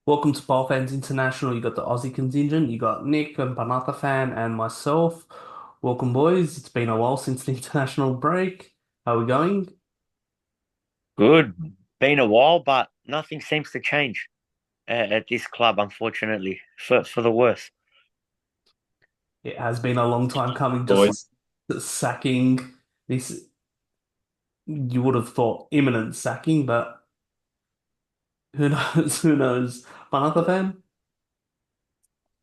Welcome to PAO Fans International. You got the Aussie contingent, you got Nick and Panatha Fan and myself. Welcome, boys. It's been a while since the international break. How are we going? Good. Been a while, but nothing seems to change at this club, unfortunately, for the worse. It has been a long time coming, just like Boys. the sacking. This, you would have thought imminent sacking, but who knows? Who knows? Panatha Fan?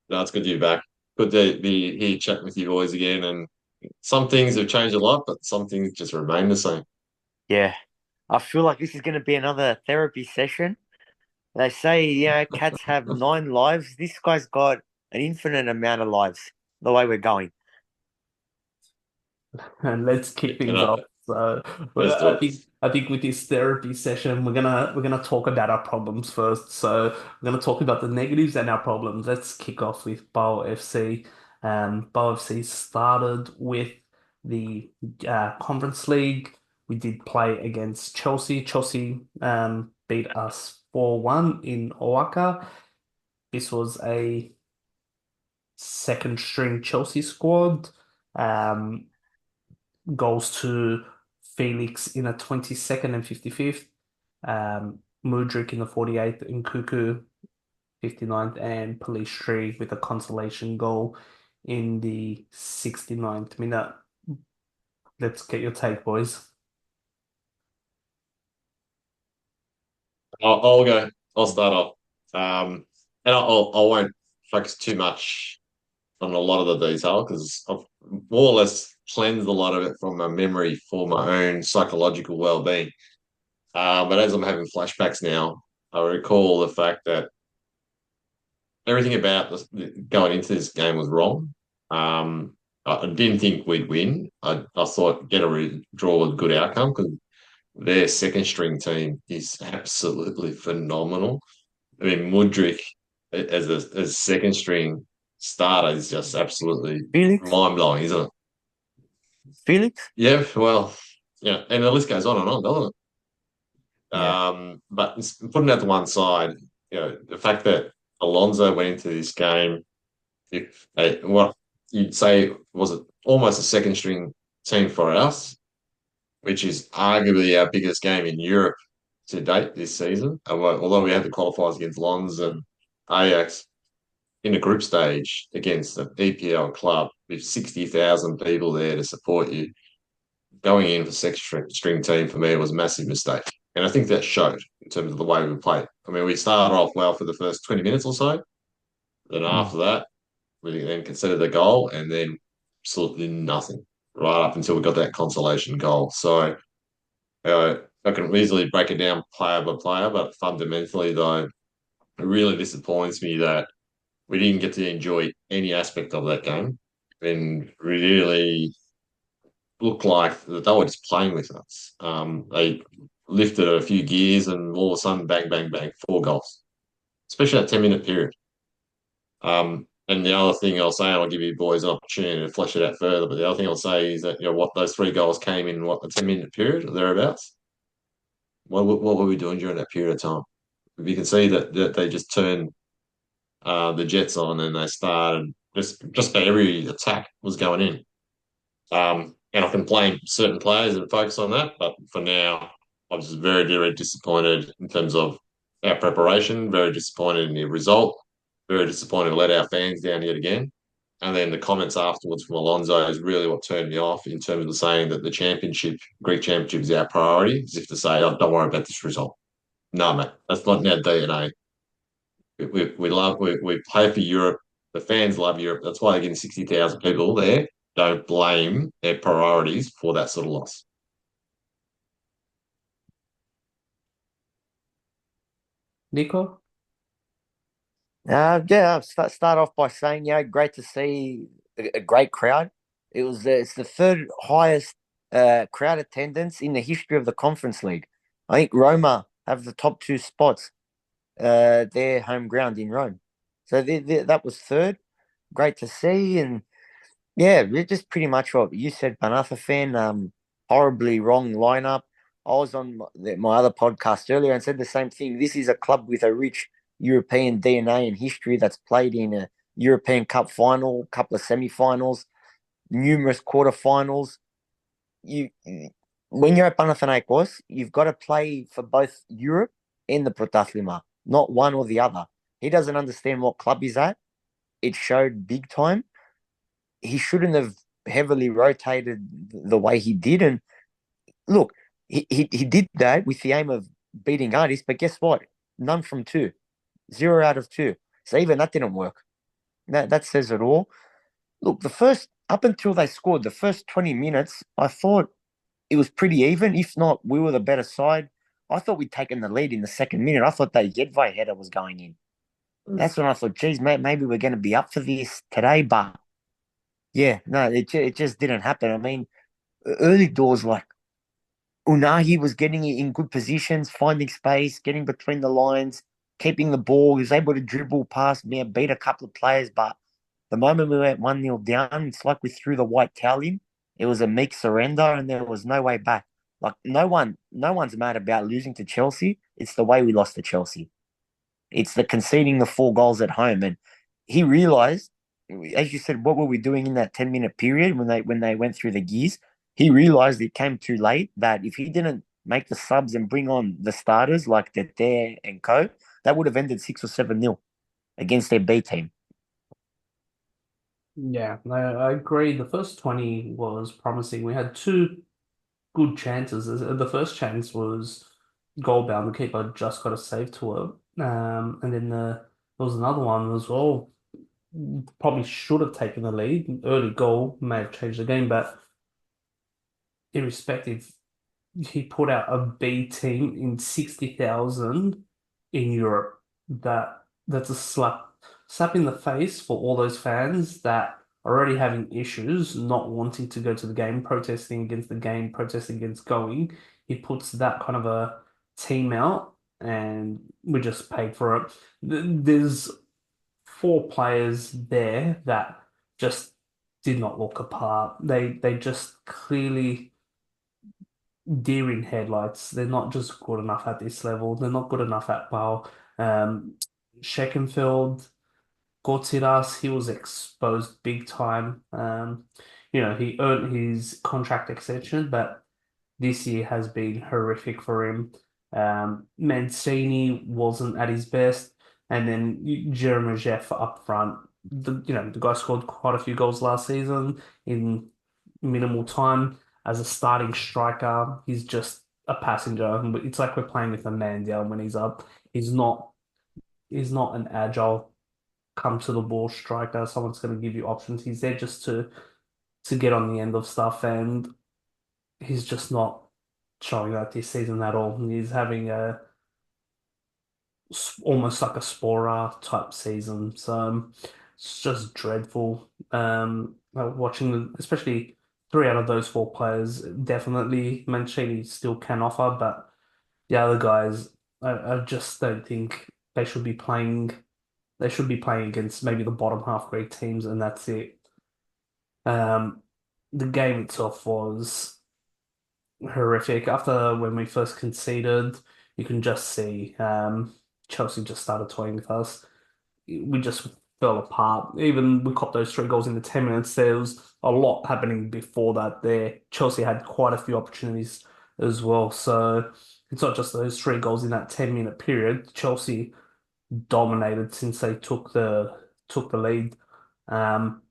No, it's good to be back. Good to be here chatting with you boys again. And some things have changed a lot, but some things just remain the same. Yeah, I feel like this is going to be another therapy session. They say, cats have 9 lives. This guy's got an infinite amount of lives, the way we're going. And let's kick And things off. So, let's do I it. think with this therapy session, we're gonna talk about our problems first. So we're gonna talk about the negatives and our problems. Let's kick off with PAO FC. PAO FC started with the Conference League. We did play against Chelsea. Chelsea beat us 4-1 in Oaka. This was a second string Chelsea squad. Um, Goes to Felix in the 22nd and 55th, Mudryk in the 48th, and Cuckoo 59th, and Tree with a consolation goal in the 69th minute. Let's get your take, boys. I'll go. I'll start off. And I won't focus too much on a lot of the detail because I've more or less cleansed a lot of it from my memory for my own psychological well-being. But as I'm having flashbacks now, I recall the fact that everything about going into this game was wrong. I didn't think we'd win. I thought get a draw was a good outcome because their second string team is absolutely phenomenal. I mean, Mudryk as second string starter is just absolutely Felix? mind blowing, isn't it? Felix? Yeah, well, yeah, and the list goes on and on, doesn't it? Yeah. But putting that to one side, the fact that Alonso went into this game, if what you'd say was it almost a second string team for us, which is arguably our biggest game in Europe to date this season. Although we had the qualifiers against Lons and Ajax in the group stage against an EPL club with 60,000 people there to support you, going in for second string team for me was a massive mistake. And I think that showed in terms of the way we played. I mean, we started off well for the first 20 minutes or so. Then Mm. after that, we then considered the goal and then absolutely nothing right up until we got that consolation goal. So I can easily break it down player by player, but fundamentally, though, it really disappoints me that we didn't get to enjoy any aspect of that game and really looked like they were just playing with us. They lifted a few gears and all of a sudden, bang, bang, bang, 4 goals, especially that 10-minute period. And the other thing I'll say, and I'll give you boys an opportunity to flesh it out further, but the other thing I'll say is that, what those 3 goals came in, what, the 10-minute period or thereabouts? What were we doing during that period of time? You can see that they just turned the Jets on and they started just about every attack was going in. And I can blame certain players and focus on that, but for now, I was just very, very disappointed in terms of our preparation, very disappointed in the result, very disappointed to let our fans down yet again. And then the comments afterwards from Alonso is really what turned me off in terms of saying that the championship, Greek championship, is our priority, as if to say, oh, don't worry about this result. No, mate, that's not in our DNA. We play for Europe. The fans love Europe. That's why they're getting 60,000 people there. Don't blame their priorities for that sort of loss. Nico? Yeah, I'll start off by saying, great to see a great crowd. It's the third highest crowd attendance in the history of the Conference League. I think Roma have the top two spots, their home ground in Rome. So that was third. Great to see, and yeah, just pretty much what you said, Panatha Fan. Horribly wrong lineup. I was on my other podcast earlier and said the same thing. This is a club with a rich European DNA and history that's played in a European Cup final, couple of semi-finals, numerous quarterfinals. You when you're at Panathinaikos, you've got to play for both Europe and the Protathlima, not one or the other. He doesn't understand what club he's at. It showed big time. He shouldn't have heavily rotated the way he did. And look, he did that with the aim of beating artists, but guess what? None from two, 0 out of 2. So even that didn't work. That says it all. Look, the first up until they scored, the first 20 minutes, I thought it was pretty even. If not, we were the better side. I thought we'd taken the lead in the second minute. I thought that Jedvaj header was going in. That's when I thought, geez, maybe we're going to be up for this today. But yeah, no, it just didn't happen. I mean, early doors, like Unagi was getting it in good positions, finding space, getting between the lines, keeping the ball. He was able to dribble past me and beat a couple of players. But the moment we went 1-0 down, it's like we threw the white towel in. It was a meek surrender and there was no way back. Like no one's mad about losing to Chelsea. It's the way we lost to Chelsea. It's the conceding the 4 goals at home. And he realized, as you said, what were we doing in that 10-minute period when they went through the gears? He realized it came too late, that if he didn't make the subs and bring on the starters like Dete and co, that would have ended 6 or 7-0 against their B team. Yeah, I agree. The first 20 was promising. We had two good chances. The first chance was goal bound. The keeper just got a save to it. And then there was another one as well. Probably should have taken the lead. Early goal may have changed the game, but irrespective, he put out a B team in 60,000 in Europe. That's a slap in the face for all those fans that are already having issues, not wanting to go to the game, protesting against the game, protesting against going. He puts that kind of a team out, and we just paid for it. There's four players there that just did not look apart. They just clearly deer in headlights. They're not just good enough at this level. They're not good enough at PAO. Scheckenfeld, Gortiras, he was exposed big time. He earned his contract extension, but this year has been horrific for him. Mancini wasn't at his best, and then Jeremy Jeff up front. The guy scored quite a few goals last season in minimal time as a starting striker. He's just a passenger. It's like we're playing with a man down when he's up. He's not. He's not an agile come to the ball striker. Someone's going to give you options. He's there just to get on the end of stuff, and he's just not showing that this season at all. He's having almost like a Spora type season. So it's just dreadful. Watching especially three out of those four players, definitely Mancini still can offer, but the other guys, I just don't think they should be playing. They should be playing against maybe the bottom half grade teams, and that's it. Um, the game itself was horrific. After when we first conceded, you can just see Chelsea just started toying with us. We just fell apart. Even we copped those 3 goals in the 10 minutes. There was a lot happening before that there. Chelsea had quite a few opportunities as well. So it's not just those 3 goals in that 10-minute period. Chelsea dominated since they took the lead. Um,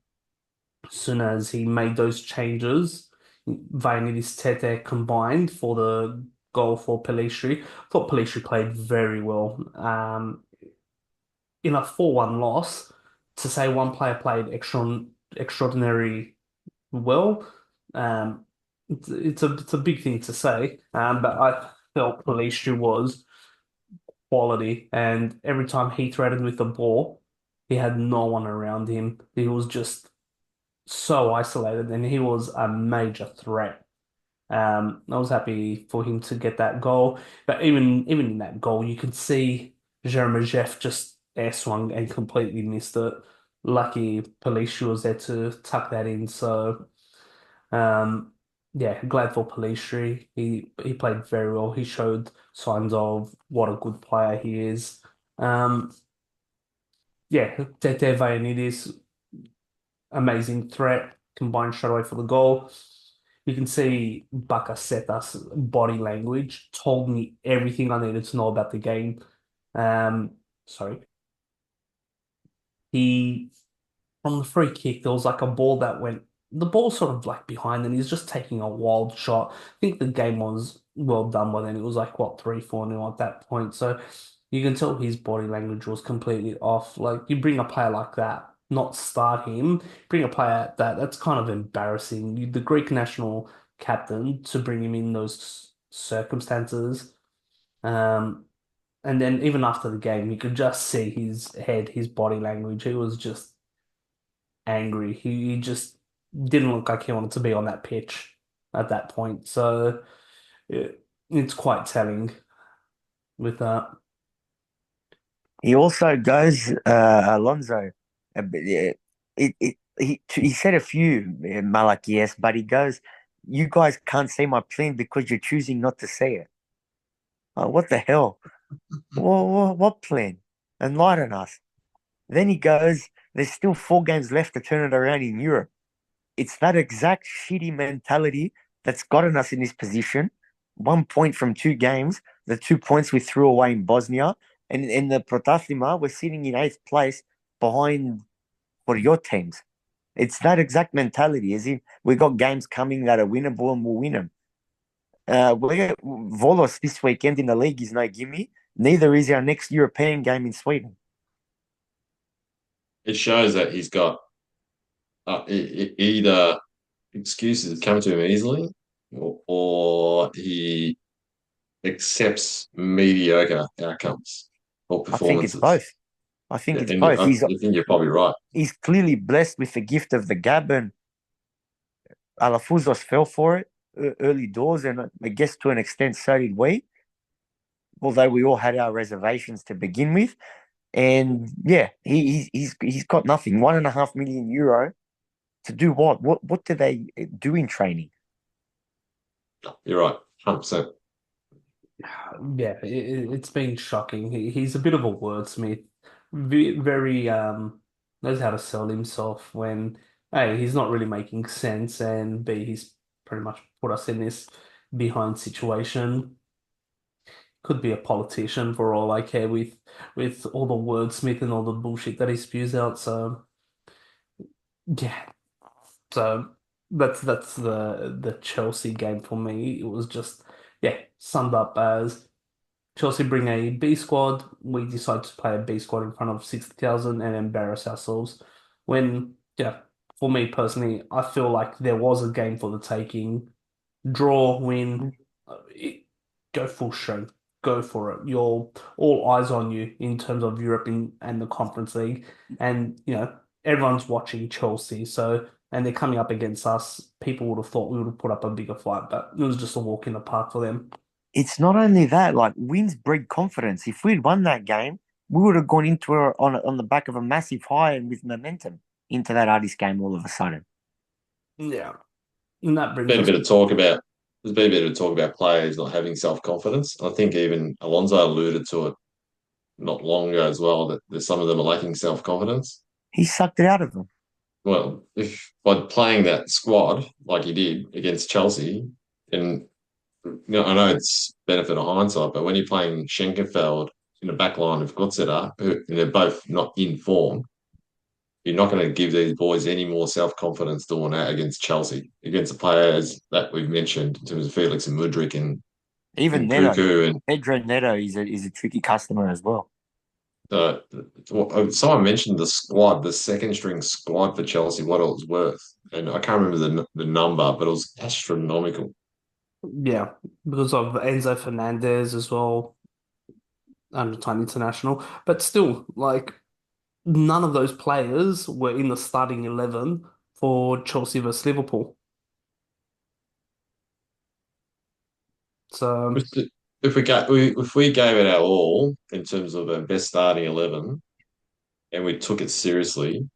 as soon as he made those changes, Vainidis Tete combined for the goal for Pelistri. I thought Pelistri played very well. In a 4-1 loss, to say one player played extraordinary well, um, it's a big thing to say. But I felt Pelistri was quality, and every time he threatened with the ball, he had no one around him. He was just so isolated, and he was a major threat. I was happy for him to get that goal, but even in that goal, you could see Jeremy Jeff just air swung and completely missed it. Lucky Palicio was there to tuck that in. So yeah, glad for Pelistri. He played very well. He showed signs of what a good player he is. Um, yeah, Tete Vainidis, amazing threat, combined straight away for the goal. You can see Bakasetas' body language told me everything I needed to know about the game. Um, sorry. He From the free kick, there was like a ball that went, the ball sort of like behind, and he's just taking a wild shot. I think the game was well done by then. It was like, what, 3-4 nil at that point. So you can tell his body language was completely off. Like, you bring a player like that, not start him, bring a player that's kind of embarrassing. The Greek national captain, to bring him in those circumstances. Um, and then even after the game, you could just see his head, his body language. He was just angry. He just didn't look like he wanted to be on that pitch at that point. So it's quite telling with that. He also goes, Alonso. Yeah, he said a few, Malak, yes, but he goes, "You guys can't see my plan because you're choosing not to see it." What the hell? What plan? Enlighten us. Then he goes, "There's still 4 games left to turn it around in Europe." It's that exact shitty mentality that's gotten us in this position. 1 point from 2 games, the 2 points we threw away in Bosnia, and in the Protaslima, we're sitting in 8th place behind for your teams. It's that exact mentality, as in we got games coming that are winnable and we'll win them. We Volos this weekend in the league is no gimme. Neither is our next European game in Sweden. It shows that he's got either excuses come to him easily, or he accepts mediocre outcomes or I think it's performances. both. I think Yeah, it's and both. I think you're probably right. He's clearly blessed with the gift of the gab, and Alafuzos fell for it early doors, and I guess to an extent so did we. Although we all had our reservations to begin with, and yeah, he's got nothing. €1.5 million to do what? What do they do in training? You're right, 100%. Yeah, it's been shocking. He's a bit of a wordsmith. Very knows how to sell himself when A, he's not really making sense, and B, he's pretty much put us in this behind situation. Could be a politician for all I care with all the wordsmith and all the bullshit that he spews out. So yeah, so that's the Chelsea game for me. It was just, yeah, summed up as Chelsea bring a B squad. We decide to play a B squad in front of 60,000 and embarrass ourselves. When, yeah, for me personally, I feel like there was a game for the taking. Draw, win, go full strength, go for it. You're all eyes on you in terms of Europe and the Conference League, and everyone's watching Chelsea. So, and they're coming up against us. People would have thought we would have put up a bigger fight, but it was just a walk in the park for them. It's not only that, like wins breed confidence. If we'd won that game, we would have gone into it on the back of a massive high and with momentum into that Addis game all of a sudden. Yeah, and that brings Been a us. bit of talk about There's been a bit of talk about players not having self-confidence. I think even Alonso alluded to it not long ago as well, that there's some of them are lacking self-confidence. He sucked it out of them. Well, if by playing that squad like he did against Chelsea, and I know it's benefit of hindsight, but when you're playing Schenkenfeld in the back line of Gutzeder, who and they're both not in form, you're not going to give these boys any more self-confidence doing that against Chelsea, against the players that we've mentioned in terms of Felix and Mudryk Even and Neto, Puku and Pedro Neto is a tricky customer as well. uh, someone mentioned the squad, the second string squad for Chelsea, what it was worth, and I can't remember the number, but it was astronomical. Yeah, because of Enzo Fernandez as well, under time international. But still, like, none of those players were in the starting 11 for Chelsea versus Liverpool. So, If we gave it our all in terms of a best starting 11, and we took it seriously, and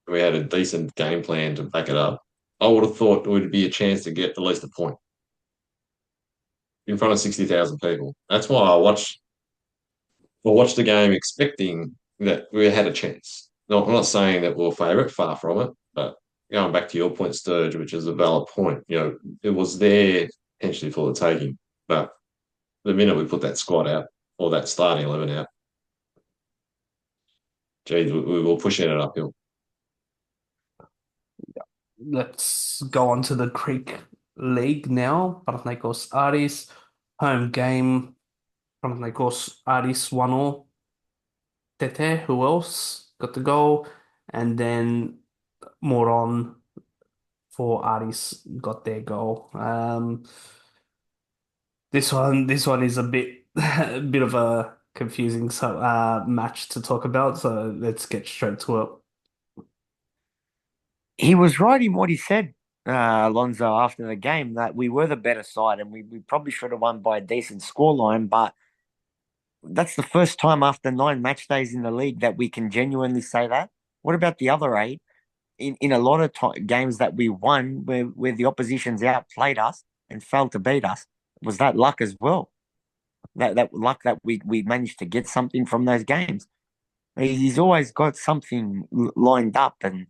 we had a decent game plan to back it up, I would have thought there would be a chance to get at least a point in front of 60,000 people. That's why I watch I watched the game expecting that we had a chance. No, I'm not saying that we're favourite, far from it, but going back to your point, Sturge, which is a valid point, it was there potentially for the taking. But the minute we put that squad out or that starting 11 out, geez, we were pushing it uphill. Let's go on to the Greek League now. Panathinaikos Aris, home game. Panathinaikos Aris 1-0. Tete, who else got the goal? And then Moron for Aris got their goal. This one is a bit a bit of a confusing match to talk about. So let's get straight to it. He was right in what he said, Alonso, after the game, that we were the better side and we probably should have won by a decent scoreline. But that's the first time after 9 match days in the league that we can genuinely say that. What about the other 8? In a lot of games that we won, where the opposition's outplayed us and failed to beat us, was that luck as well? That luck that we managed to get something from those games. He's always got something lined up, and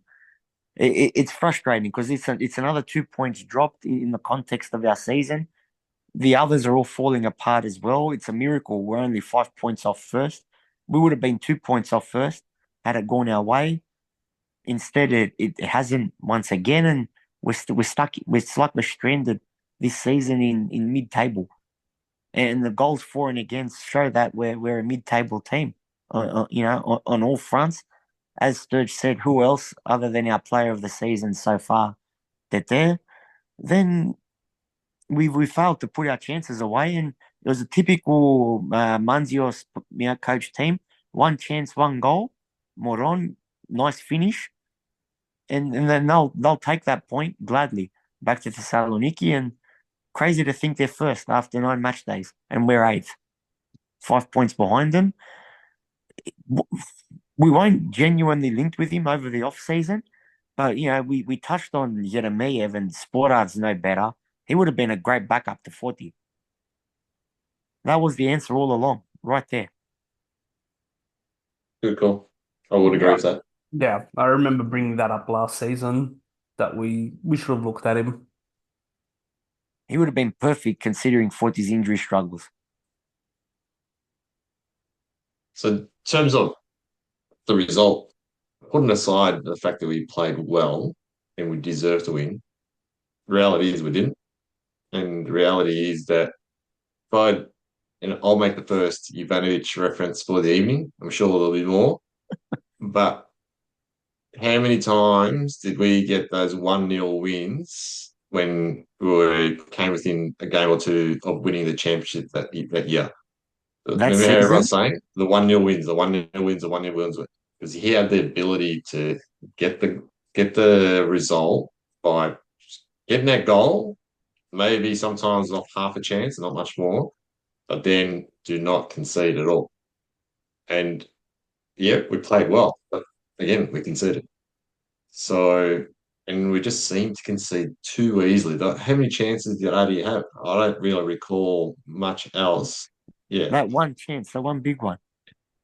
it's frustrating because it's another 2 points dropped in the context of our season. The others are all falling apart as well. It's a miracle we're only 5 points off first. We would have been 2 points off first had it gone our way. Instead, it hasn't once again, and we're stuck. It's like we're stranded this season in mid-table, and the goals for and against show that we're a mid-table team. On all fronts. As Sturge said, who else other than our player of the season so far that there? Then we failed to put our chances away, and it was a typical Manzios coach team. One chance, one goal. Moron, nice finish, and then they'll take that point gladly back to Thessaloniki. And crazy to think they're first after 9 match days, and we're eighth, 5 points behind them. We weren't genuinely linked with him over the off season, but we touched on Jeremiev, and Sporard's no better. He would have been a great backup to 40. That was the answer all along, right there. Good call. I would agree Yeah. with that. Yeah, I remember bringing that up last season that we should have looked at him. He would have been perfect considering 40's injury struggles. So, in terms of the result, putting aside the fact that we played well and we deserve to win, reality is we didn't. And the reality is that if I'll make the first Ivanovic reference for the evening. I'm sure there'll be more. But how many times did we get those 1-0 wins when we came within a game or two of winning the championship that year? That Remember how season, everyone's saying the 1-0 wins, the 1-0 wins, the 1-0 wins, because he had the ability to get the result by getting that goal, maybe sometimes off half a chance, not much more, but then do not concede at all. And yeah, we played well, but again, we conceded. So, and we just seem to concede too easily. How many chances did Adi have? I don't really recall much else. Yeah, that one chance, the one big one.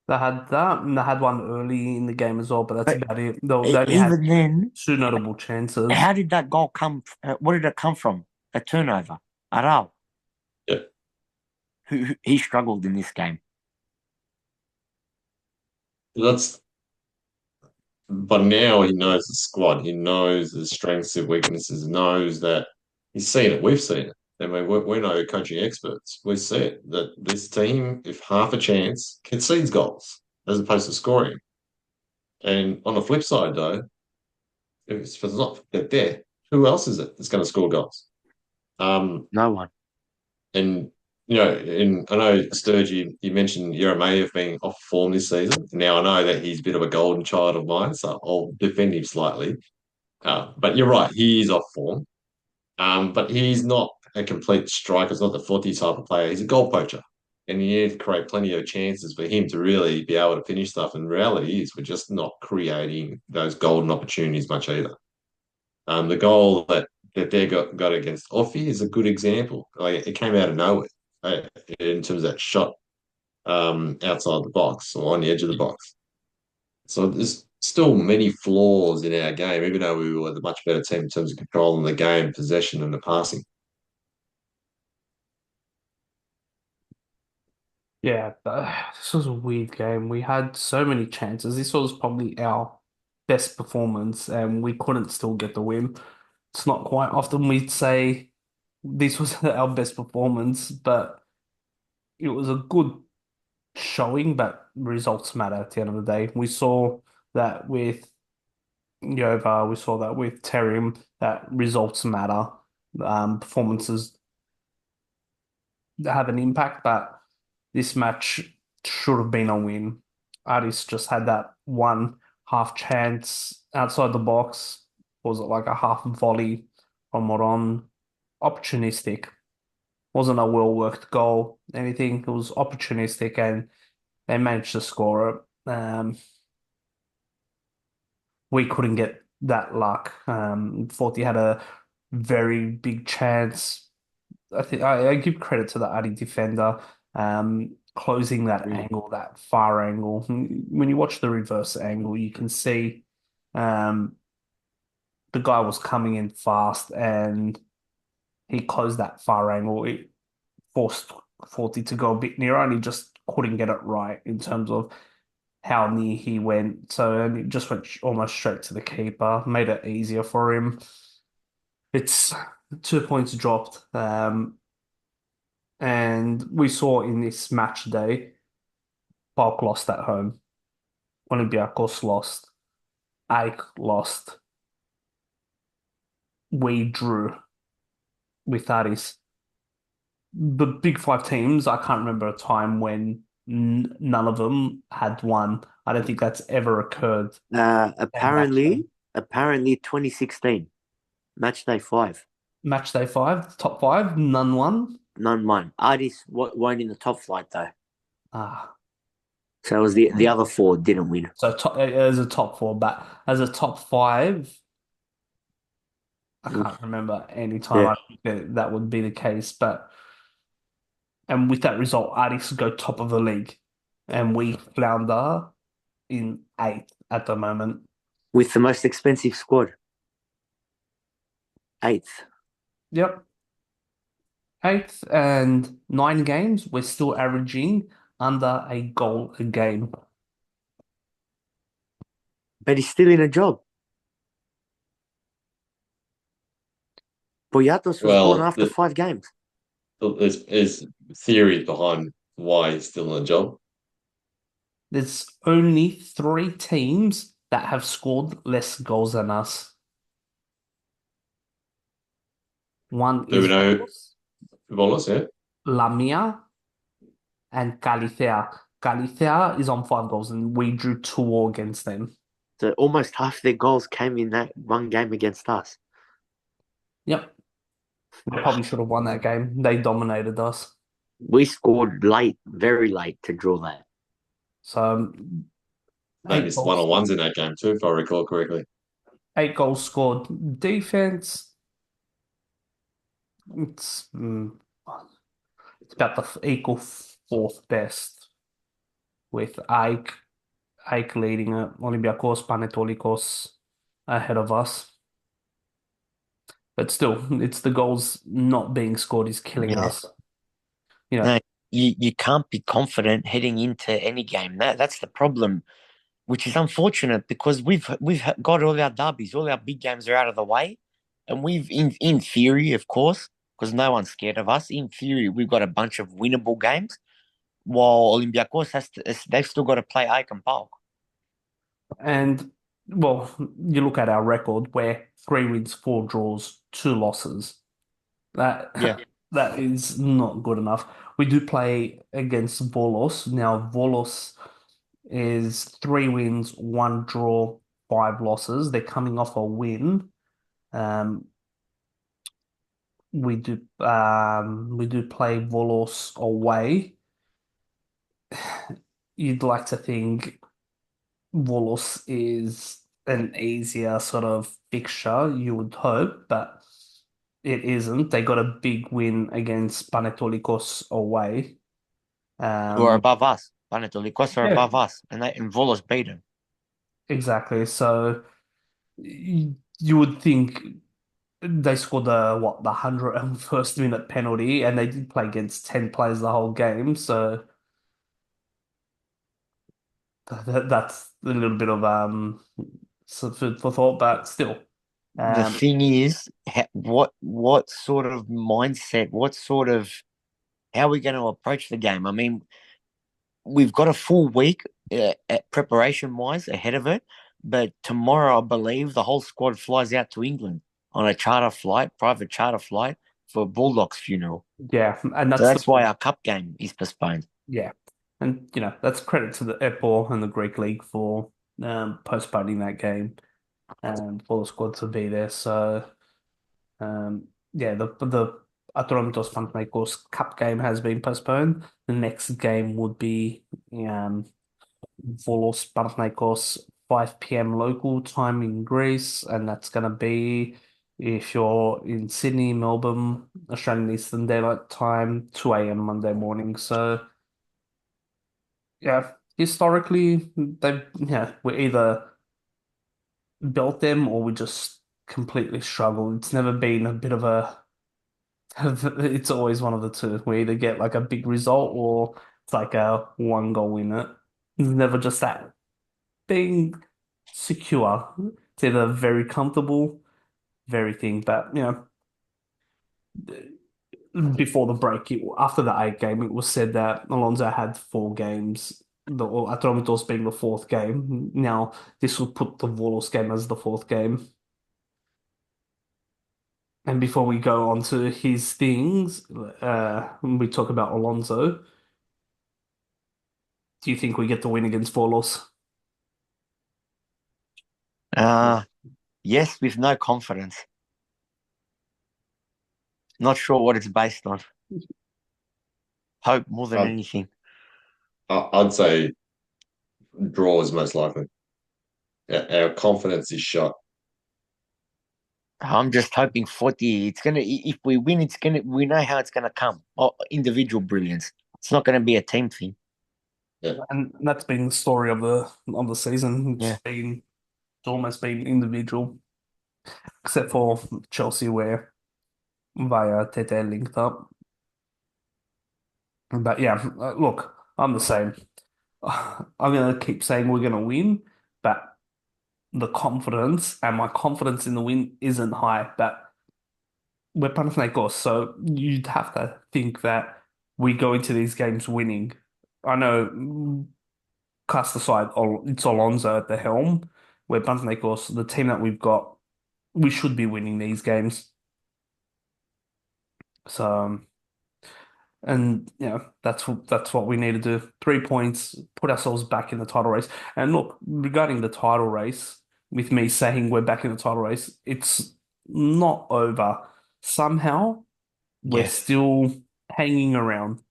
They had that, and they had one early in the game as well, but that's But about it. They only had even then, two notable chances. how did that goal come? Where did it come from? A turnover. Aral, yeah. who he struggled in this game. That's But now he knows the squad. He knows the strengths and weaknesses. Knows that he's seen it. We've seen it. I mean, we're no coaching experts. We see it that this team, if half a chance, concedes goals as opposed to scoring. And on the flip side, though, if it's not there, who else is it that's going to score goals? No one. And and I know Sturge, you mentioned Jeremayev being off form this season. Now I know that he's a bit of a golden child of mine, so I'll defend him slightly. But you're right, he is off form. But he's not a complete striker. He's not the 40 type of player. He's a goal poacher. And you need to create plenty of chances for him to really be able to finish stuff. And the reality is we're just not creating those golden opportunities much either. The goal that they got against Offie is a good example. Like, it came out of nowhere in terms of that shot. outside the box or on the edge of the box. So there's still many flaws in our game, even though we were the much better team in terms of controlling the game, possession, and the passing. Yeah, this was a weird game. We had so many chances. This was probably our best performance, and we couldn't still get the win. It's not quite often we'd say this was our best performance, but it was a good showing, but results matter at the end of the day. We saw that with Yova, we saw that with Terium, that results matter. Performances have an impact, but this match should have been a win. Aris just had that one half chance outside the box. Was it like a half volley from Moron? Opportunistic. Wasn't a well-worked goal, anything. It was opportunistic and they managed to score it. We couldn't get that luck. Thought he had a very big chance. I think I give credit to the Adi defender, closing that Mm. angle, that far angle. When you watch the reverse angle, you can see um, the guy was coming in fast and he closed that far angle. It forced Forty to go a bit nearer and he just couldn't get it right in terms of how near he went. So and it just went almost straight to the keeper, made it easier for him. It's 2 points dropped. And we saw in this match day, PAOK lost at home. Olympiacos lost. AEK lost. We drew with Aris. The big five teams, I can't remember a time when n none of them had won. I don't think that's ever occurred in match day. Apparently 2016, match day 5. Match day five, top five, none won. None won. Artis weren't in the top flight though. Ah, So it was the other four didn't win. so as a top four, but as a top five, I can't remember any time Yeah. I think that would be the case. But and with that result, Artis go top of the league, and we flounder in eighth at the moment. With the most expensive squad. 8th. Yep, eighth and 9 games. We're still averaging under a goal a game. But he's still in a job. Boyatos was gone Well, after 5 games. there's theories behind why he's still in a job. There's only 3 teams that have scored less goals than us. One Do we is know Volos, yeah? Lamia and Calithea. Calithea is on 5 goals, and we drew 2 against them. So almost half their goals came in that one game against us. Yep, we probably should have won that game. They dominated us. We scored late, very late to draw that. So They eight missed one on goals, ones in that game too, if I recall correctly. 8 goals scored. Defense, it's it's about the equal fourth best with Ike leading it. Olympiacos, Panetolikos ahead of us. But still, it's the goals not being scored is killing Yeah. us. You know, No, you can't be confident heading into any game. That's the problem, which is unfortunate because we've got all our derbies, all our big games are out of the way, and we've in theory, of course, because no one's scared of us. In theory, we've got a bunch of winnable games, while Olympiacos they've still got to play Ike and Park. and well, you look at our record, we're 3 wins, 4 draws, 2 losses. That Yeah. that is not good enough. We do play against Volos. Now, Volos is 3 wins, 1 draw, 5 losses. They're coming off a win. Um, we do play Volos away. You'd like to think Volos is an easier sort of fixture, you would hope, but it isn't. They got a big win against Panetolikos away. Who are Um, above us. Panathinaikos are yeah, above us, and Volos beat them. exactly. So you would think they scored the 101st minute penalty, and they did play against 10 players the whole game. So that's a little bit of some food for thought, but still, The um, thing is, what sort of mindset, how are we going to approach the game? I mean, we've got a full week preparation wise ahead of it, but tomorrow, I believe, the whole squad flies out to England on a private charter flight for Bulldog's funeral. yeah, and So that's the that's why our cup game is postponed. yeah, and that's credit to the EPO and the Greek League for postponing that game and for the squad to be there. So yeah, the Atromitos Panathinaikos Cup game has been postponed. The next game would be Volos Panathinaikos 5 p.m. local time in Greece, and that's gonna be if you're in Sydney, Melbourne, Australian Eastern Daylight Time, 2 a.m. Monday morning. So yeah, historically we either built them or we just completely struggle. It's never been a bit of a it's always one of the two. We either get like a big result or it's like a one goal in it. It's never just that being secure. It's either very comfortable, very thing. But before the break, after the eight game, it was said that Alonso had 4 games. The Atromitos being the fourth game. Now this will put the Volos game as the fourth game. And before we go on to his things, we talk about Alonso. Do you think we get the win against Volos? Uh yes, with no confidence. Not sure what it's based on. Hope more than I'd, anything. I'd say draw is most likely. Our confidence is shot. I'm just hoping 40. It's gonna. If we win, it's gonna. We know how it's gonna come. Oh, individual brilliance. It's not gonna be a team thing. Yeah. And that's been the story of the season. Yeah. It's almost been individual, except for Chelsea where via Tete linked up. But yeah, look, I'm the same. I'm gonna keep saying we're gonna win, but the confidence and my confidence in the win isn't high. But we're Panathinaikos, so you'd have to think that we go into these games winning. I know, cast aside, it's Alonso at the helm. We're Panathinaikos, the team that we've got, we should be winning these games. So, and that's what we need to do. 3 points, put ourselves back in the title race. And look, regarding the title race, with me saying we're back in the title race, it's not over. Somehow, we're Yeah. still hanging around.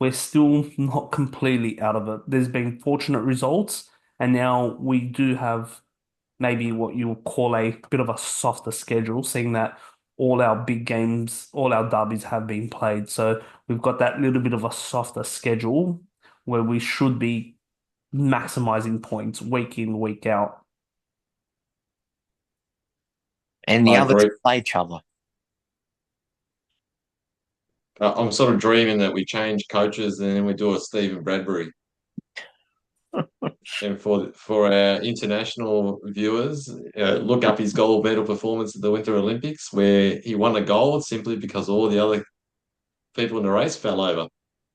We're still not completely out of it. There's been fortunate results, and now we do have maybe what you would call a bit of a softer schedule, seeing that all our big games, all our derbies have been played. So we've got that little bit of a softer schedule where we should be maximizing points week in, week out. And the I others agree. play each other. I'm sort of dreaming that we change coaches and then we do a Stephen Bradbury. And for our international viewers, look up his gold medal performance at the Winter Olympics, where he won a gold simply because all the other people in the race fell over,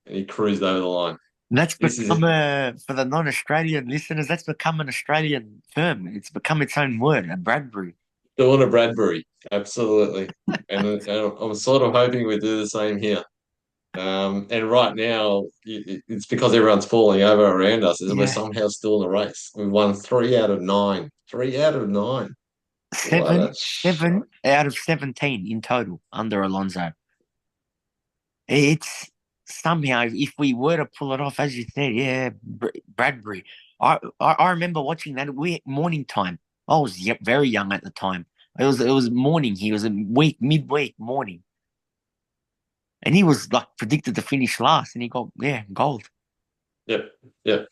and he cruised over the line. And that's This is become a for the non-Australian listeners. That's become an Australian term. It's become its own word, a Bradbury. doing a Bradbury, absolutely. And I'm sort of hoping we do the same here. And right now, it's because everyone's falling over around us, and we're Yeah, somehow still in the race. We've won 3 out of 9. 3 out of 9. What seven, a shock. 7 out of 17 in total under Alonso. It's somehow if we were to pull it off, as you said, yeah, Bradbury. I remember watching that morning time. I was very young at the time. It was morning. He was a midweek morning, And he was like predicted to finish last, and he got gold. Yep, yep.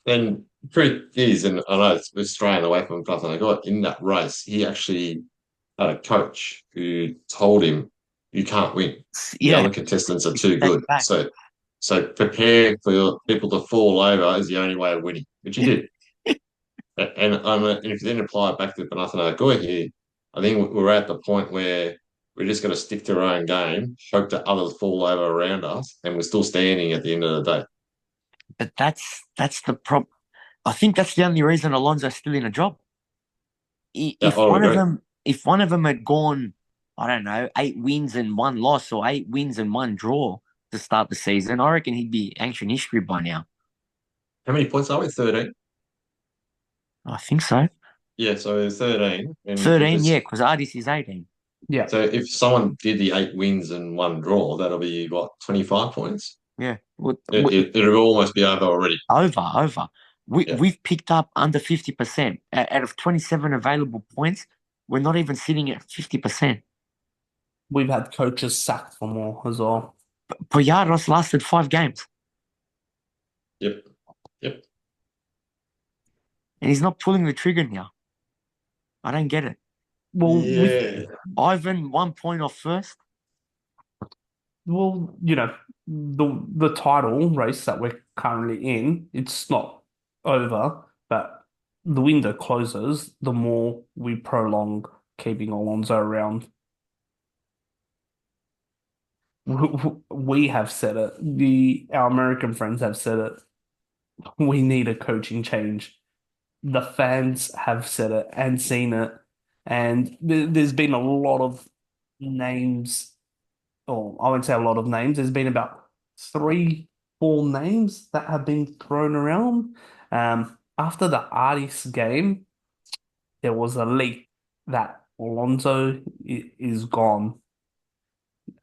And truth is, and I know we're straying away from Panatha got in that race, he actually had a coach who told him, "You can't win. The Yeah, other contestants are too stay good. back. So prepare for people to fall over is the only way of winning," which he did. And if you then apply it back to Panatha here, I think we're at the point where we're just going to stick to our own game, hope that others fall over around us, and we're still standing at the end of the day. But that's the problem. I think that's the only reason Alonso's still in a job. Yeah, If I would one of agree. them, had gone, I don't know, 8 wins and 1 loss or 8 wins and 1 draw to start the season, I reckon he'd be ancient history by now. How many points are we? 13. I think so. Yeah, so 13. And if 13, yeah, it's because Ardis is 18. Yeah. so if someone did the 8 wins and 1 draw, that'll be what, 25 points? Yeah, It'll almost be over already. over. Yeah. We've picked up under 50%. Out of 27 available points, we're not even sitting at 50%. We've had coaches sacked for more as well. Poyados lasted 5 games, Yep. Yep. and he's not pulling the trigger now. I don't get it. Well, with Yeah. Ivan 1 point off first. well, the title race that we're currently in, it's not over, but the window closes, the more we prolong keeping Alonso around. We have said it. Our American friends have said it. We need a coaching change. The fans have said it and seen it, and there's been a lot of names, or I won't say a lot of names. There's been about three, four names that have been thrown around. After the Artis game, there was a leak that Alonso is gone,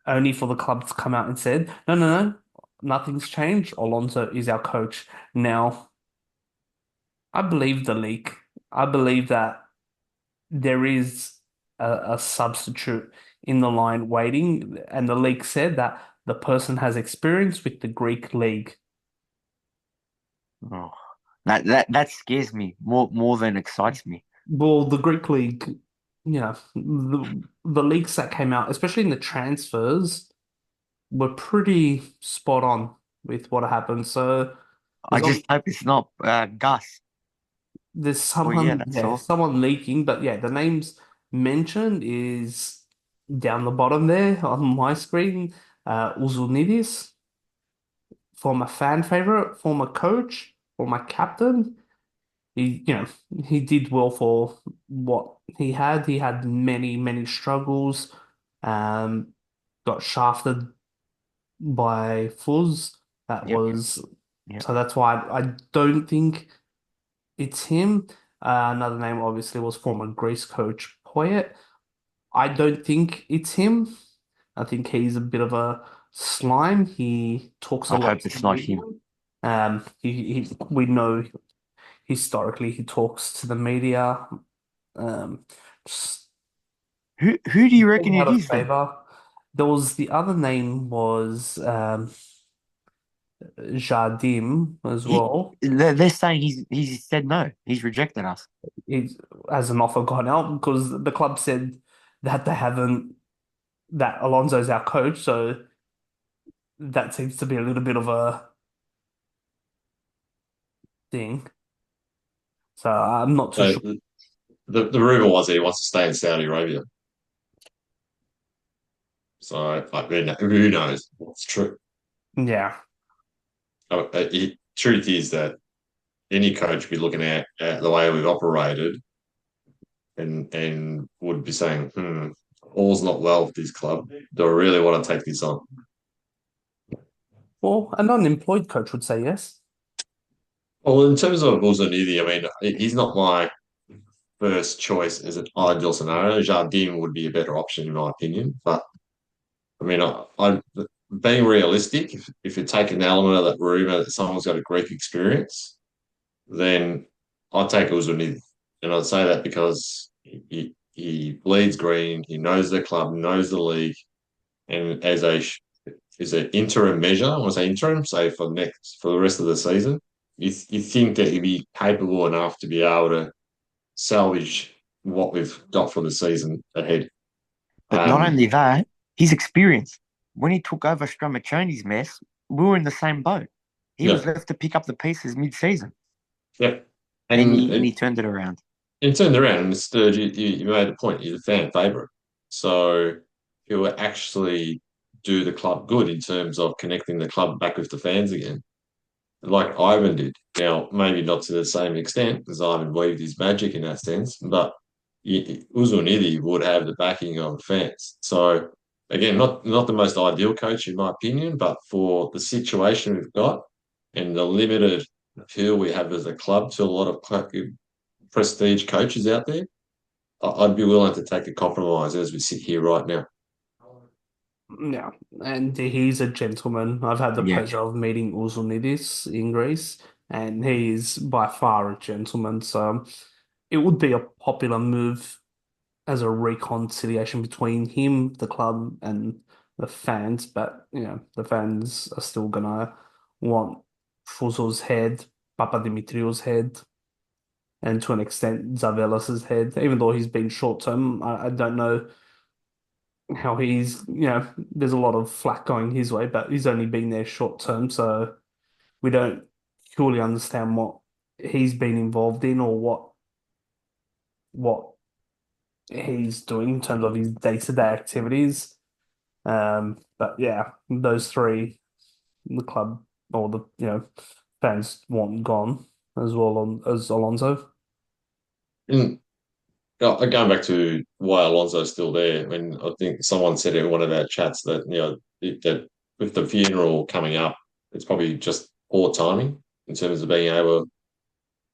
only for the club to come out and said, no, no, no, nothing's changed. Alonso is our coach now. I believe the leak. I believe that there is a substitute in the line waiting, and the league said that the person has experience with the Greek league. Oh, that scares me more than excites me. Well, the Greek league, the leagues that came out, especially in the transfers, were pretty spot on with what happened. So I there's just hope it's not Gus. there's Oh yeah, someone, that's yeah, all. someone leaking, but yeah, the names mentioned is down the bottom there on my screen. Uzunidis, former fan favorite, former coach, former captain. He did well for what he had. He had many, many struggles. Um, got shafted by Fuz. That Yep, was yep. so that's why I don't think it's him. Another name obviously was former Greece coach Poyet. I don't think it's him. I think he's a bit of a slime. He talks a I lot hope to the it's not media. him. We know historically he talks to the media. Um, just Who do you reckon falling out it of is then? favor. There was the other name was Jardim as well. They're saying he's said no. He's rejected us. He's as an offer gone out because the club said that they haven't that Alonso's our coach, so that seems to be a little bit of a thing. So I'm not too So sure. the rumor was he wants to stay in Saudi Arabia. So like, who knows what's true? Yeah. Truth is that any coach be looking at the way we've operated and would be saying, all's not well with this club. Do I really want to take this on? Well, an unemployed coach would say yes. Well, in terms of Uzunidi, I mean, he's not my first choice as an ideal scenario. Jardim would be a better option, in my opinion. But I mean, being realistic, if you take an element of that rumor that someone's got a Greek experience, then I'd take Uzunidi. And I'd say that because he bleeds green, he knows the club, knows the league, and as is an interim measure. I want to say interim, say for the rest of the season. You think that he'd be capable enough to be able to salvage what we've got for the season ahead. But not Um, only that, his experience. When he took over Stramacconi's mess, we were in the same boat. He was yeah, left to pick up the pieces mid-season, yeah. and And he turned it around. it turned around, and Sturge, you made a point. He's a fan favourite, so he will actually do the club good in terms of connecting the club back with the fans again, like Ivan did. Now, maybe not to the same extent because Ivan weaved his magic in that sense, but Uzunidi would have the backing of the fans. So again, not the most ideal coach in my opinion, but for the situation we've got and the limited appeal we have as a club to a lot of prestige coaches out there, I'd be willing to take a compromise as we sit here right now. Yeah, and he's a gentleman. I've had the Yeah, pleasure of meeting Uzunidis in Greece, and he is by far a gentleman. So it would be a popular move as a reconciliation between him, the club, and the fans. But the fans are still gonna want Fuzo's head, Papadimitriou's head, and to an extent Zavelas's head. Even though he's been short term, I don't know how there's a lot of flack going his way, but he's only been there short term, so we don't truly understand what he's been involved in or what he's doing in terms of his day-to-day activities. But yeah, those three, the club or the fans want gone as well as Alonso. And going back to why Alonso's still there, I mean, I think someone said in one of our chats that that with the funeral coming up, it's probably just poor timing in terms of being able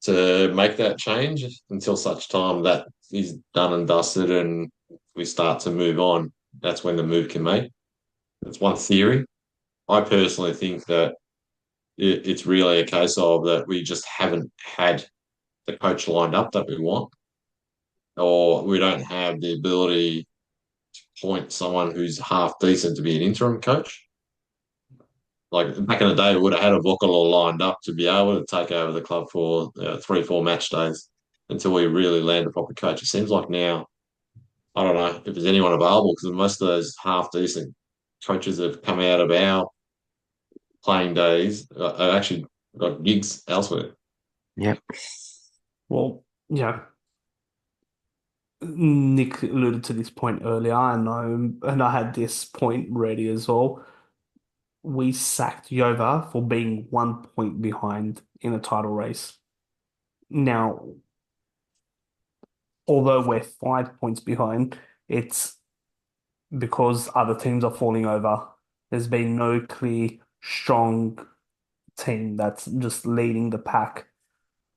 to make that change until such time that is done and dusted and we start to move on. That's when the move can make. That's one theory. I personally think that it's really a case of that we just haven't had the coach lined up that we want, or we don't have the ability to point someone who's half decent to be an interim coach. Like back in the day, we would have had a Vocalo lined up to be able to take over the club for 3, 4 match days until we really land a proper coach. It seems like now, I don't know if there's anyone available because most of those half decent coaches that have come out of our playing days are actually got gigs elsewhere. yeah, Well, yeah, Nick alluded to this point earlier, and I had this point ready as well. We sacked Yova for being 1 point behind in a title race. Now, although we're 5 points behind, it's because other teams are falling over. There's been no clear, strong team that's just leading the pack.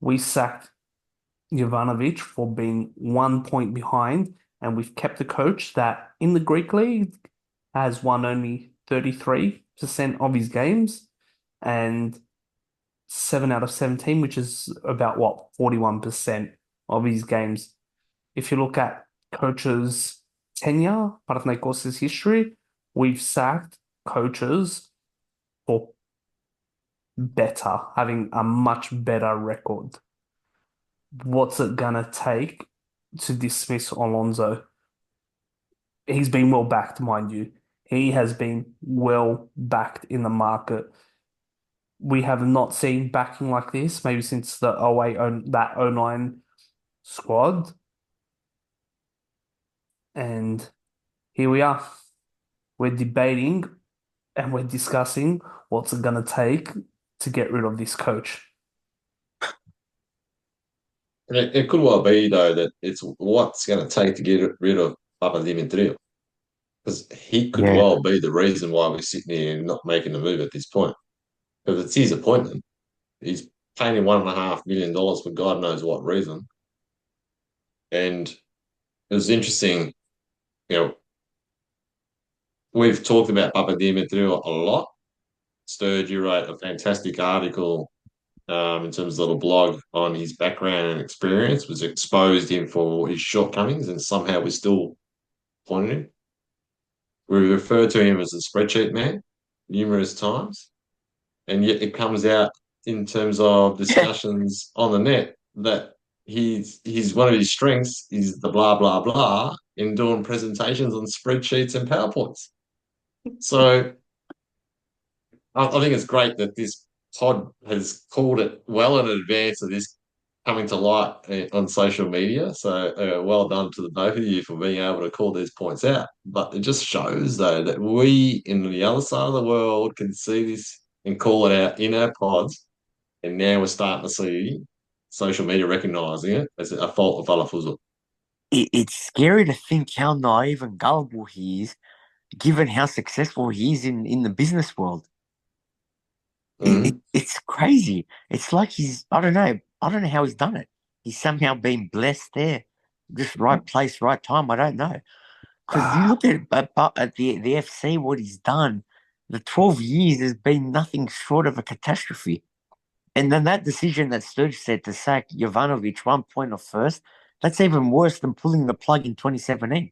We sacked Jovanovic for being 1 point behind, and we've kept a coach that in the Greek league has won only 33% of his games and 7 out of 17, which is about what, 41% of his games. If you look at coaches' tenure, Panathinaikos' history, we've sacked coaches for better, having a much better record. What's it gonna take to dismiss Alonso? He's been well backed, mind you. He has been well backed in the market. We have not seen backing like this, maybe since the 08, that 09 squad. And here we are. We're debating and we're discussing what's it gonna take to get rid of this coach. And it could well be though that it's what's going to take to get rid of Papadimitriou because he could yeah. well be the reason why we're sitting here and not making the move at this point. Because it's his appointment. He's paying him $1.5 million for God knows what reason. And it was interesting, you know, we've talked about Papadimitriou a lot. Sturge, you wrote a fantastic article in terms of a little blog on his background and experience, was exposed him for his shortcomings, and somehow we still pointed him. We refer to him as the spreadsheet man. numerous times, and yet it comes out in terms of discussions on the net that he's one of his strengths is the blah blah blah in doing presentations on spreadsheets and PowerPoints. So I think it's great that this pod has called it well in advance of this coming to light on social media. So well done to the both of you for being able to call these points out. But it just shows, though, that we in the other side of the world can see this and call it out in our pods. And now we're starting to see social media recognising it as a fault of Alafuzo. It's scary to think how naive and gullible he is, given how successful he is in the business world. Mm. It's crazy. It's like I don't know. I don't know how he's done it. He's somehow been blessed there. Just right place, right time. I don't know. Because you Ah, look at the FC, what he's done, the 12 years has been nothing short of a catastrophe. And then that decision that Sturge said to sack Jovanovic 1 point off first, that's even worse than pulling the plug in 2017.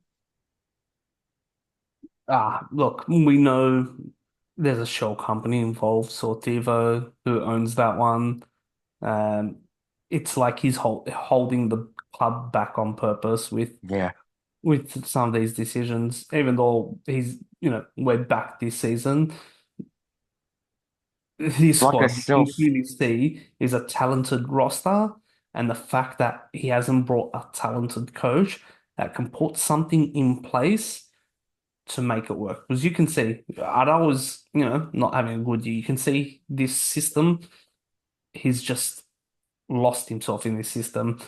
look, we know there's a shell company involved, Sortivo, who owns that one. Um, it's like he's holding the club back on purpose Yeah. with some of these decisions, even though we're back this season. This Like a squad, you can self, clearly see is a talented roster, and the fact that he hasn't brought a talented coach that can put something in place to make it work. Because you can see, Ada was, not having a good year. You can see this system, he's just lost himself in this system.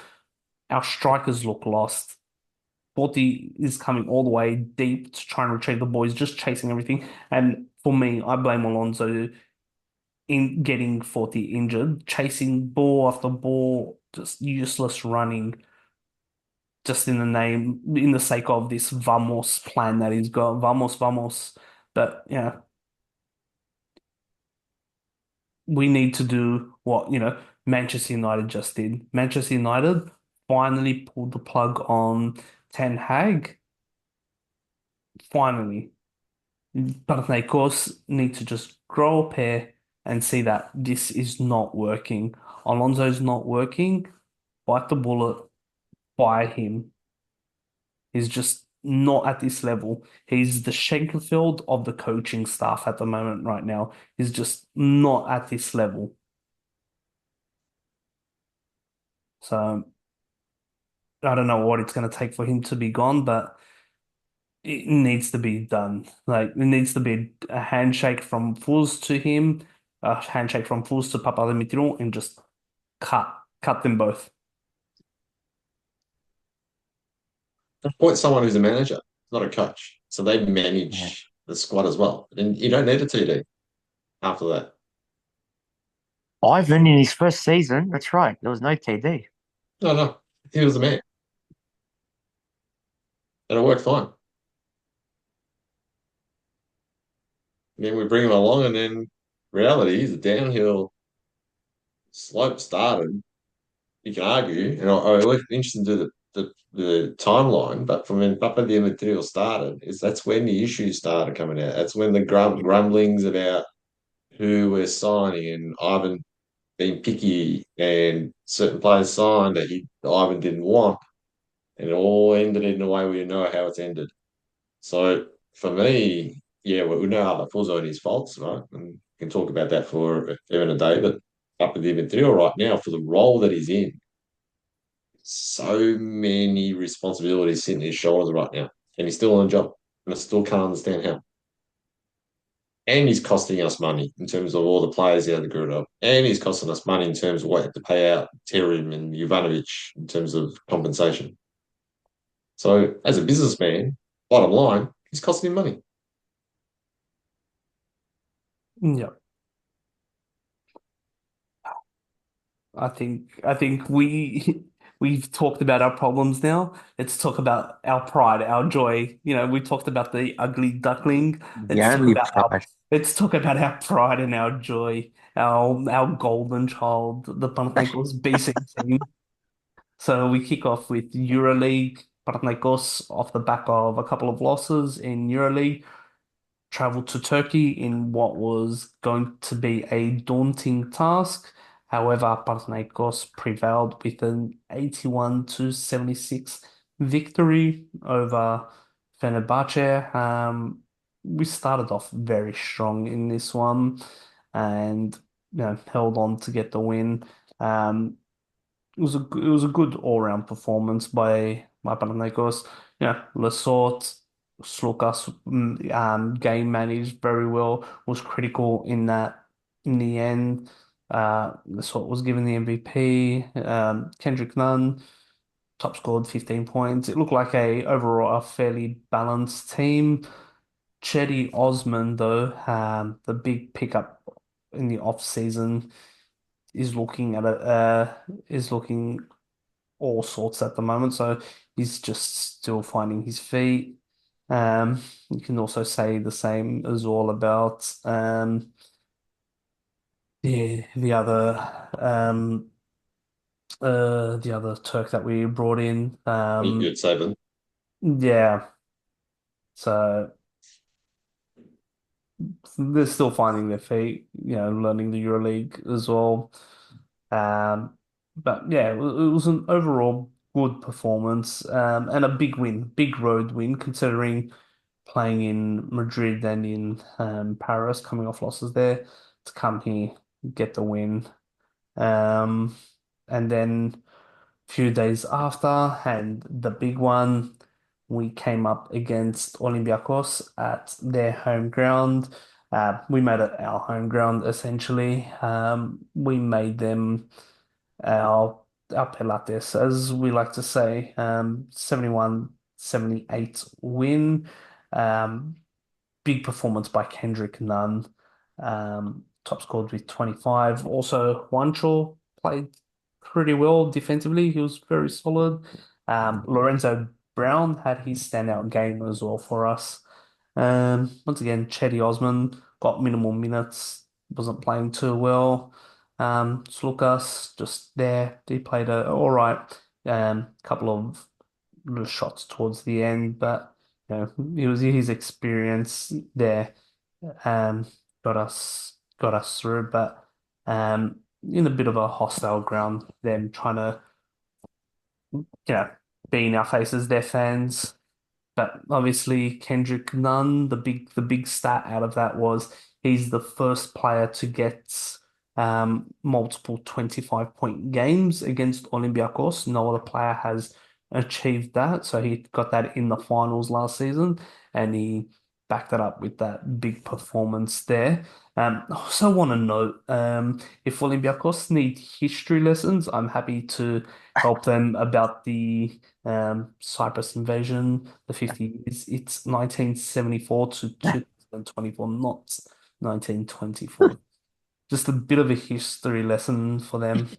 Our strikers look lost. Forty is coming all the way deep to try and retrieve the boys, just chasing everything. And for me, I blame Alonso in getting 40 injured, chasing ball after ball, just useless running, just in the sake of this Vamos plan that he's got. Vamos, Vamos. But yeah, we need to do what, Manchester United just did. Manchester United finally pulled the plug on Ten Hag. Finally. Panathinaikos need to just grow a pair and see that this is not working. Alonso's not working. Bite the bullet, fire him. He's just not at this level. He's the Schenkenfeld of the coaching staff at the moment right now. He's just not at this level. So I don't know what it's going to take for him to be gone, but it needs to be done. Like it needs to be a handshake from Fuz to him, a handshake from Fuz to Papadimitriou, and just cut them both. Appoint someone who's a manager, not a coach. So they yeah. manage the squad as well. And you don't need a TD after that. Ivan in his first season, that's right. There was no TD. No, no. He was the man. And it worked fine. And then we bring him along, and then reality is a downhill slope started. You can argue, and I look interested to the timeline, but from when Papa the material started, is that's when the issues started coming out. That's when the grumblings about who we're signing and Ivan being picky and certain players signed that Ivan didn't want, and it all ended in the way we know how it's ended. So for me, yeah, we know how the falls on his faults, right? And we can talk about that for even a day, but up with the material right now for the role that he's in, so many responsibilities sitting on his shoulders right now, and he's still on the job, and I still can't understand how. And he's costing us money in terms of all the players out of the group up. And he's costing us money in terms of what to pay out Terim and Jovanovic in terms of compensation. So as a businessman, bottom line, he's costing him money. Yeah. I think we've talked about our problems now. Let's talk about our pride, our joy. We talked about the ugly duckling. The Let's talk only about our pride. let's talk about our pride and our joy, our golden child, the Panathinaikos BC team. So we kick off with EuroLeague, Panathinaikos off the back of a couple of losses in EuroLeague. traveled to Turkey in what was going to be a daunting task. However, Panathinaikos prevailed with an 81 to 76 victory over Fenerbahce. We started off very strong in this one and held on to get the win. Um, it was a good all-round performance by Panathinaikos. Lesort, Slukas game managed very well, was critical in that in the end. Lesort was given the MVP. Kendrick Nunn top scored 15 points. It looked like a overall a fairly balanced team. Chetty Osman, though, the big pickup in the off season is looking all sorts at the moment. So he's just still finding his feet. You can also say the same as all about um the other Turk that we brought in. You'd say them. Yeah, so they're still finding their feet, learning the EuroLeague as well. But yeah, it was an overall good performance, and a big win, big road win, considering playing in Madrid and in Paris, coming off losses there, to come here, get the win. Um, and then a few days after, and the big one, we came up against Olympiacos at their home ground. We made it our home ground essentially. We made them our our Pilates, as we like to say, 71-78 win. Um, Big performance by Kendrick Nunn, top scored with 25. Also, Juancho played pretty well defensively. He was very solid. Lorenzo Brown had his standout game as well for us. Once again, Chetty Osman got minimal minutes, wasn't playing too well. Slukas just there. He played a all right couple of little shots towards the end, but it was his experience there um got us through. But in a bit of a hostile ground, them trying to be in our faces, their fans. But obviously, Kendrick Nunn, the big stat out of that was he's the first player to get multiple 25-point games against Olympiacos. No other player has achieved that. So he got that in the finals last season, and he backed it up with that big performance there. I also want to note if Olympiacos need history lessons, I'm happy to help them about the Cyprus invasion, the 50 years. It's 1974 to 2024, not 1924. Just a bit of a history lesson for them.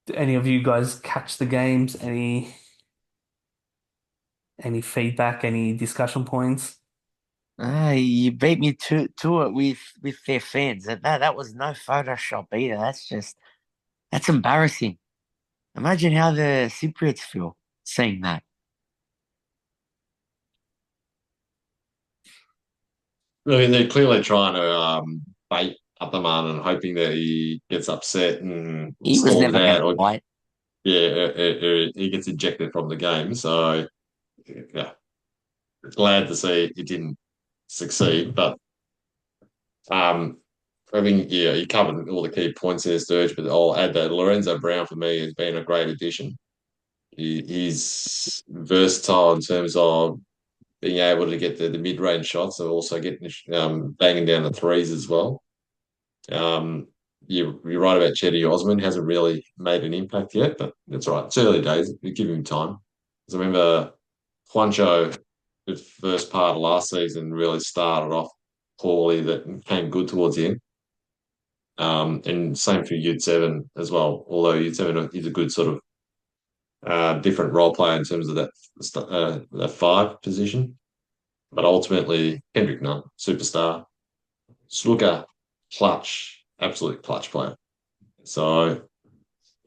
Do any of you guys catch the games? Any feedback? Any discussion points? You beat me to it with their fans. That was no Photoshop either. That's embarrassing. Imagine how the Cypriots feel seeing that. I mean, they're clearly trying to bait up the man and hoping that he gets upset and He was storms never going out, to or fight. yeah, he gets ejected from the game. So yeah, glad to see it didn't succeed. But I think yeah, you covered all the key points there, Sturge. But I'll add that Lorenzo Brown for me has been a great addition. He's versatile in terms of being able to get the mid-range shots and also getting banging down the threes as well. Um, you're right about Chetty Osman. Hasn't really made an impact yet, but that's right. It's early days. We give him time. Because I remember Juancho, the first part of last season, really started off poorly, that came good towards the end. And same for Ute 7 as well. Although Ute 7 is a good sort of different role player in terms of that five position. But ultimately, Kendrick Nunn, superstar. Sluka, clutch, absolute clutch player. So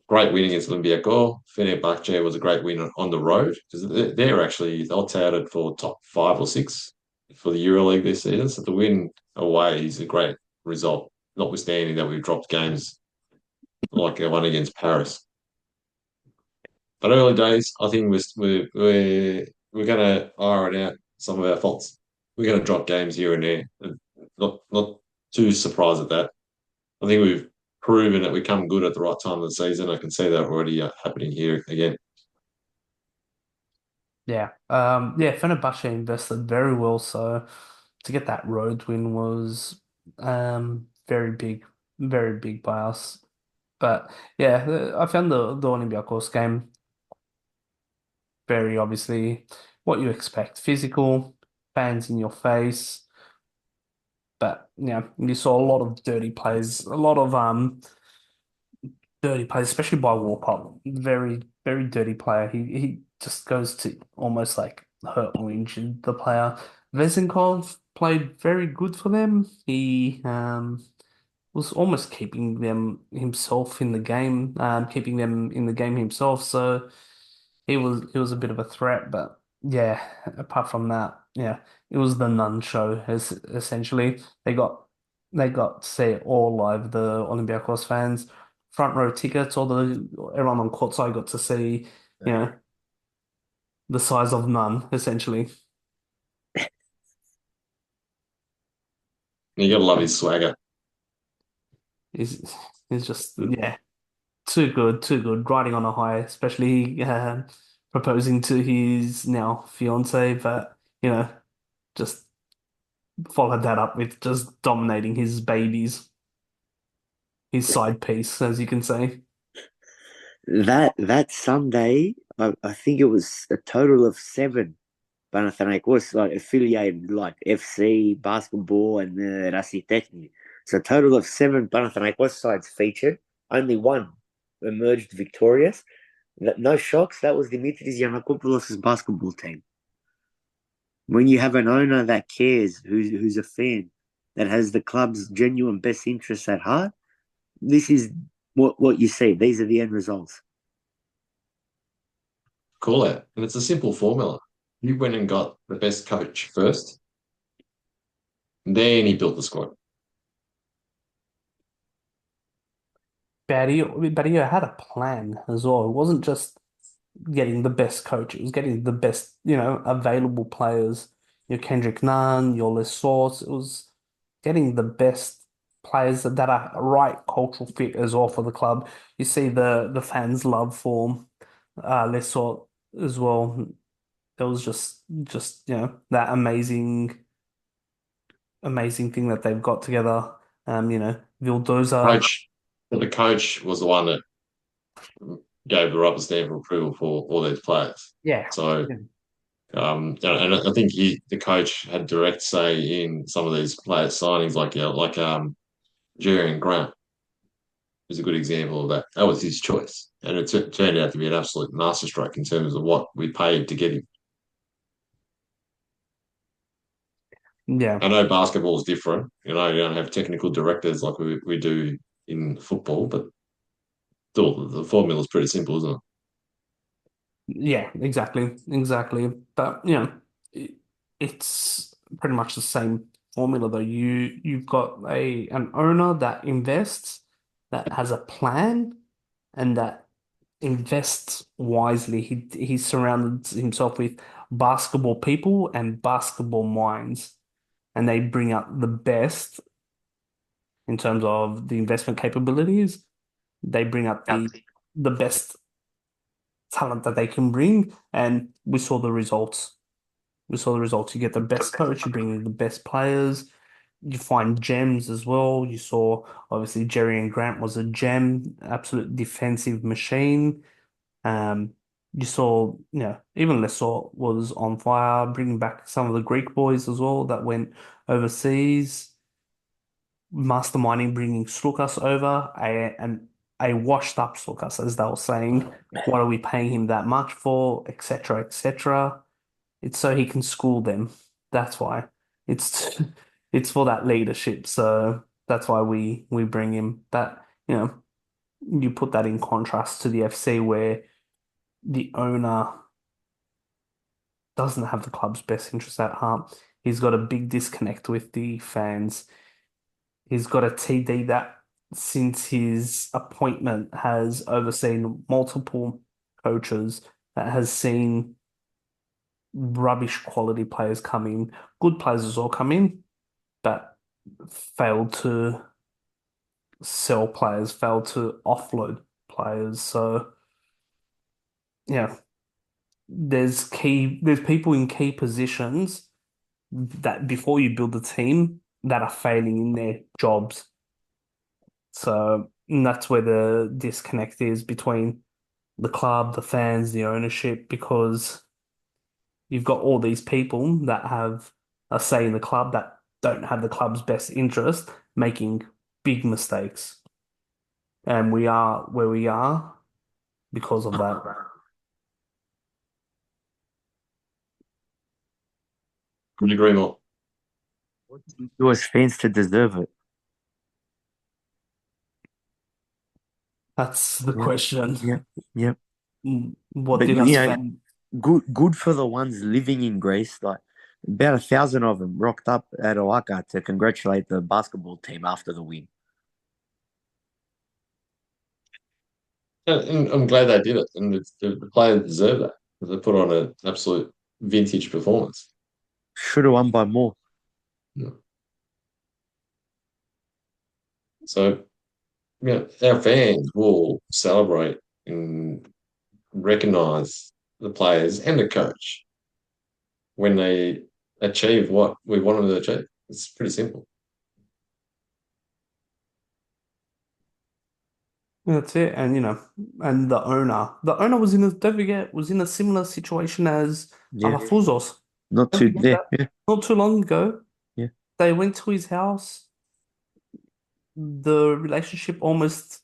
great win against Olympiacos. Fenerbahce was a great win on the road because they're actually, they touted for top five or six for the EuroLeague this season. So the win away is a great result, notwithstanding that we've dropped games like the one against Paris. But early days, I think we're going to iron out some of our faults. We're going to drop games here and there. Not too surprised at that. I think we've proven that we come good at the right time of the season. I can see that already happening here again. Yeah. Yeah, Fenerbahce invested very well, so to get that road win was very big by us. But yeah, I found the Olympiacos game very obviously what you expect. Physical, fans in your face. But yeah, you saw a lot of dirty plays, a lot of dirty plays, especially by Walcott. Very dirty player. He just goes to almost like hurt or injure the player. Vezinkov played very good for them. He was almost keeping them himself in the game, keeping them in the game himself. So he was a bit of a threat, but yeah, apart from that, yeah, it was the nun show essentially. They got to see it all live, the Olympiacos fans, front row tickets, all the everyone on courtside got to see, you know, the size of none, essentially. You got to love his swagger. He's he's just yeah, too good, riding on a high, especially proposing to his now fiance, but just followed that up with just dominating his babies, his side piece, as you can say. That Sunday, I think it was a total of seven Panathinaikos like affiliated like FC, basketball, and Rasi Techni. So a total of seven Panathinaikos sides featured. Only one emerged victorious. No shocks. That was Dimitris Giannakopoulos' basketball team. When you have an owner that cares, who's a fan, that has the club's genuine best interests at heart, this is what you see. These are the end results. Call out. And it's a simple formula. You went and got the best coach first, then he built the squad. Barrio had a plan as well. It wasn't just getting the best coach, it was getting the best, available players. Your Kendrick Nunn, your Les Sorts. It was getting the best players that are a right cultural fit as well for the club. You see the fans' love for Les Sorts as well. It was just that amazing thing that they've got together. Vildoza, Coach, the coach was the one that gave the rubber stamp of approval for all these players. yeah, So, yeah, and I think the coach had direct say in some of these players' signings, like Jerry and Grant is a good example of that. That was his choice, and it turned out to be an absolute masterstroke in terms of what we paid to get him. yeah, I know basketball is different. You know, you don't have technical directors like we do in football, but still, the formula is pretty simple, isn't it? yeah, exactly. But it, it's pretty much the same formula though. You've got an owner that invests, that has a plan, and that invests wisely. He surrounded himself with basketball people and basketball minds, and they bring out the best in terms of the investment capabilities. They bring out the best talent that they can bring, and we saw the results. We saw the results. You get the best coach, you bring in the best players, you find gems as well. You saw obviously Jerry and Grant was a gem, absolute defensive machine. Um, you saw, even Lesor was on fire, bringing back some of the Greek boys as well that went overseas, masterminding, bringing Slukas over, a washed up Slukas, as they were saying. What are we paying him that much for, etc., etc. It's so he can school them. That's why. It's it's for that leadership. So that's why we bring him. But you put that in contrast to the FC where the owner doesn't have the club's best interest at heart. He's got a big disconnect with the fans. He's got a TD that, since his appointment, has overseen multiple coaches, that has seen rubbish quality players come in, good players as well come in, but failed to sell players, failed to offload players. So yeah, there's people in key positions that, before you build a team, that are failing in their jobs. So that's where the disconnect is between the club, the fans, the ownership, because you've got all these people that have a say in the club that don't have the club's best interest, making big mistakes. And we are where we are because of that. Couldn't agree more. What do we do as fans to deserve it? That's the Yep, question. yep, yep. What But did you us know, fans? good for the ones living in Greece. Like about 1,000 of them rocked up at Oaxaca to congratulate the basketball team after the win. And I'm glad they did it, and the players deserve that. They put on an absolute vintage performance. Should have won by more. Yeah. So, our fans will celebrate and recognise the players and the coach when they achieve what we want them to achieve. It's pretty simple. That's it. And and the owner was in a, don't forget, was in a similar situation as Yeah, Alafouzos. not Don't too. forget Yeah, that. yeah, Not too long ago, yeah. they went to his house. The relationship almost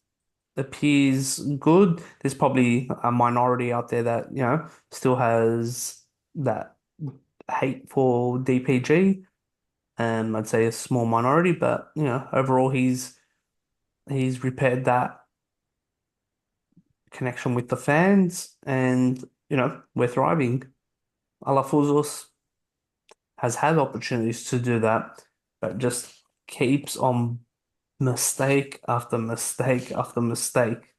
appears good. There's probably a minority out there that, still has that hate for DPG. I'd say a small minority, but overall he's repaired that connection with the fans, and we're thriving. Alafouzos has had opportunities to do that, but just keeps on mistake after mistake after mistake.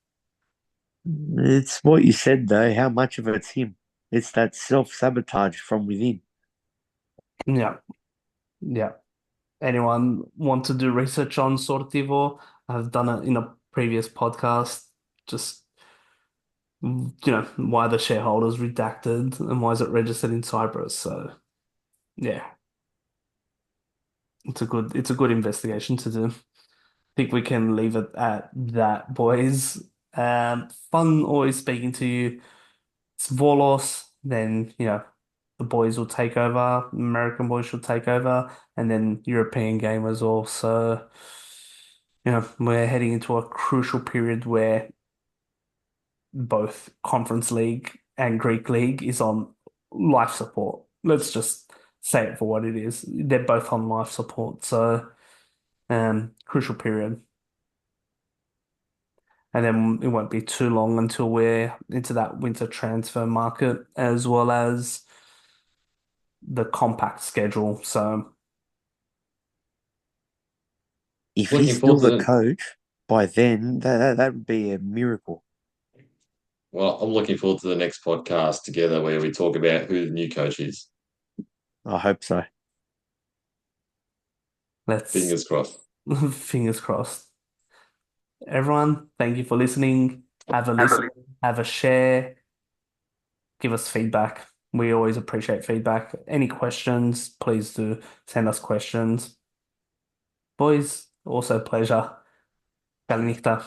It's what you said though. How much of it's him? It's that self-sabotage from within. Yeah, yeah. Anyone want to do research on Sortivo? I've done it in a previous podcast. Just why the shareholders redacted and why is it registered in Cyprus? So yeah, it's a good investigation to do. Think we can leave it at that, boys. Fun always speaking to you. It's Volos, then the boys will take over, American boys should take over, and then European gamers also. We're heading into a crucial period where both Conference League and Greek League is on life support. Let's just say it for what it is. They're both on life support, so crucial period. And then it won't be too long until we're into that winter transfer market as well as the compact schedule. So If he's Looking still forward to the the coach by then, that would be a miracle. Well, I'm looking forward to the next podcast together where we talk about who the new coach is. I hope so. let's Fingers crossed. fingers crossed. Everyone, thank you for listening. Have a listen, have a share, give us feedback. We always appreciate feedback. Any questions, please do send us questions. Boys, also pleasure. Kalinichta.